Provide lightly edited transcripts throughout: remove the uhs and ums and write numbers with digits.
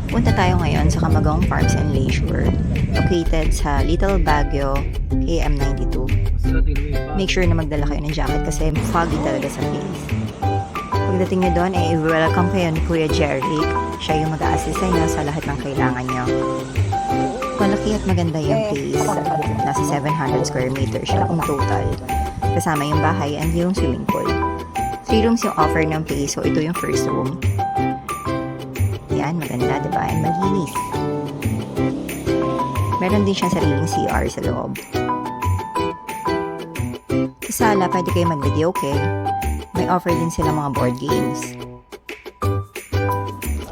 Punta tayo ngayon sa Camagong Farms and Leisure, located sa Little Baguio, KM92. Make sure na magdala kayo ng jacket kasi foggy talaga sa place. Pagdating nyo doon, welcome kayo ni Kuya Jerry. Siya yung mag-a-assist sa inyo sa lahat ng kailangan nyo. Malaki at maganda yung place. Nasa 700 square meters siya kung total. Kasama yung bahay and yung swimming pool. 3 rooms yung offer ng place, so ito yung first room. Yan, maganda, diba? And malinis. Meron din siyang sariling CR sa loob. Sa sala, pwede kayo mag-video, okay? May offer din sila mga board games.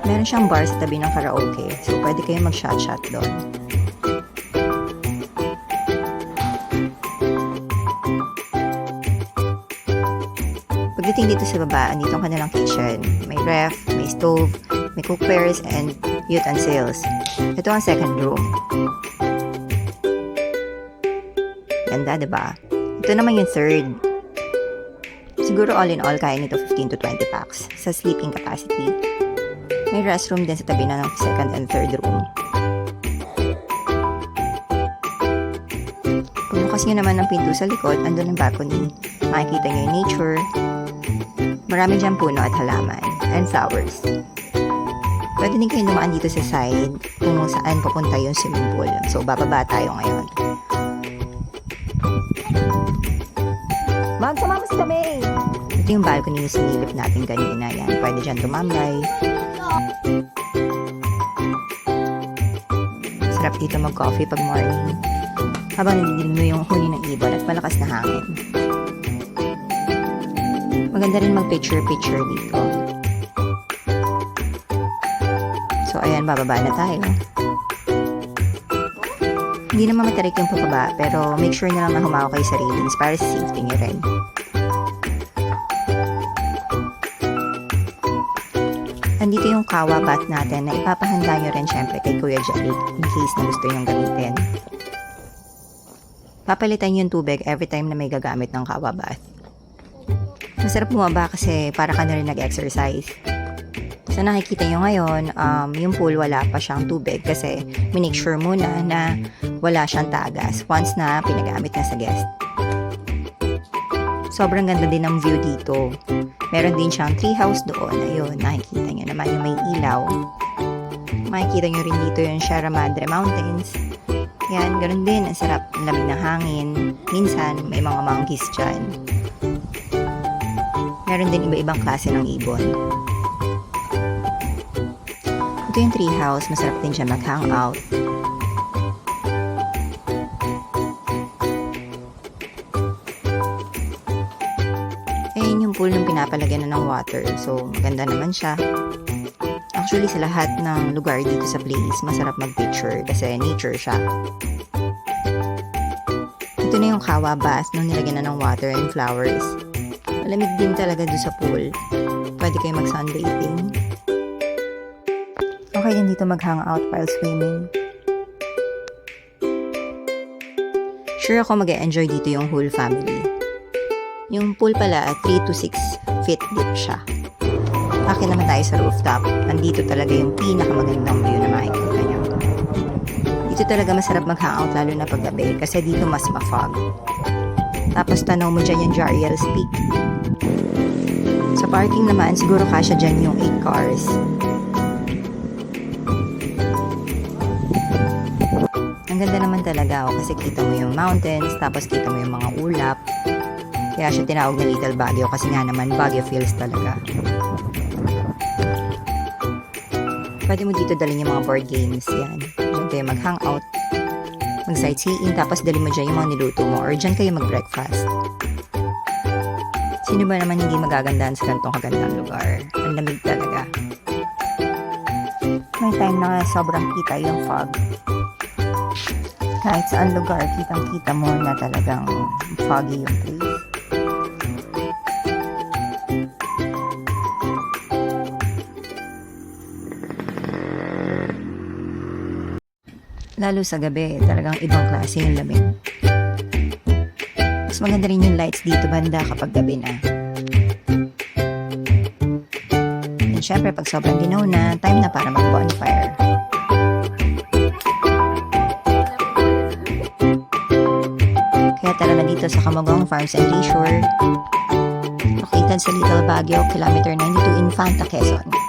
Meron siyang bar sa tabi ng karaoke, so pwede kayo mag-shot-shot doon. Pagdating dito sa baba, andito ang kanilang kitchen. May ref, may stove, may cookwares, and utensils. Ito ang second room. Ganda, diba? Ito naman yung third. Siguro all in all, kaya nito 15 to 20 packs sa sleeping capacity. May restroom din sa tabi na ng second and third room. Pagbukas nyo naman ng pinto sa likod, andun ang balcony. Makikita nyo yung nature. Marami dyan puno at halaman and flowers. Pwede din kayo dumaan dito sa side kung saan papunta yung swimming pool. So, bababa tayo ngayon. Ma'am, sumama si kami! Ito yung balcony yung sinilip natin kanina. Yan, pwede dyan tumambay. Sarap dito mag-coffee pag morning. Habang nadidinig mo yung huni ng ibon at malakas na hangin. Maganda rin mag-picture-picture dito. So, ayan, bababa na tayo. Hindi naman matarik yung pababa, pero make sure na lang na humawak kayo sa railings para sa safety nyo rin. Andito yung kawa bath natin na ipapahanda nyo rin syempre kay Kuya Jalik in case na gusto yung gamitin. Papalitan yung tubig every time na may gagamit ng kawa bath. Masarap bumaba kasi para ka na rin nag-exercise. So nakikita nyo ngayon, yung pool wala pa siyang tubig kasi minake sure muna na wala siyang tagas once na pinagamit na sa guest. Sobrang ganda din ng view dito. Meron din siyang tree house doon. Ayun, nakikita nyo naman yung may ilaw. Makikita nyo rin dito yung Sierra Madre Mountains. Yan, ganun din. Ang sarap, ang lamig ng hangin. Minsan, may mga monkeys dyan. Meron din iba-ibang klase ng ibon. Ito yung tree house. Masarap din siya mag-hangout. Ayan yung pool ng pinapalagyan na ng water. So, maganda naman siya. Actually, sa lahat ng lugar dito sa place, masarap mag-picture kasi nature siya. Ito na yung kawa bath nung nilagyan na ng water and flowers. Malamig din talaga doon sa pool. Pwede kayo mag-sunbathing. Okay din dito mag-hangout while swimming. Sure ako mag-enjoy dito yung whole family. Yung pool pala, 3 to 6 feet deep siya. Akin naman tayo sa rooftop. Andito talaga yung pinakamagandang view na makikita nyo. Dito talaga masarap mag-hangout lalo na paggabi kasi dito mas ma-fog. Tapos tanaw mo dyan yung Jariel's Peak. Sa parking naman, siguro kasya dyan yung 8 cars. Ang ganda naman talaga kasi kita mo yung mountains, tapos kita mo yung mga ulap. Kaya siya tinawag na Little Baguio kasi nga naman Baguio feels talaga. Pwede mo dito dalhin yung mga board games. Yan. Diyan kayo mag-hangout, mag-sightseeing, tapos dalhin mo dyan yung mga niluto mo or dyan kayo mag-breakfast. Sino ba naman hindi magagandahan sa ganitong kagandang lugar? Ang lamig talaga. May time na sobrang kita yung fog. Kahit saan lugar, kitang-kita mo na talagang foggy yung place. Lalo sa gabi, talagang ibang klase yung lamig. Mas maganda rin yung lights dito banda kapag gabi na. And syempre, pag sobrang ginaw na, time na para mag-bonfire. tara na dito sa Camagong Farms and Leisure. Located sa Little Baguio, kilometer 92, Infanta, Quezon.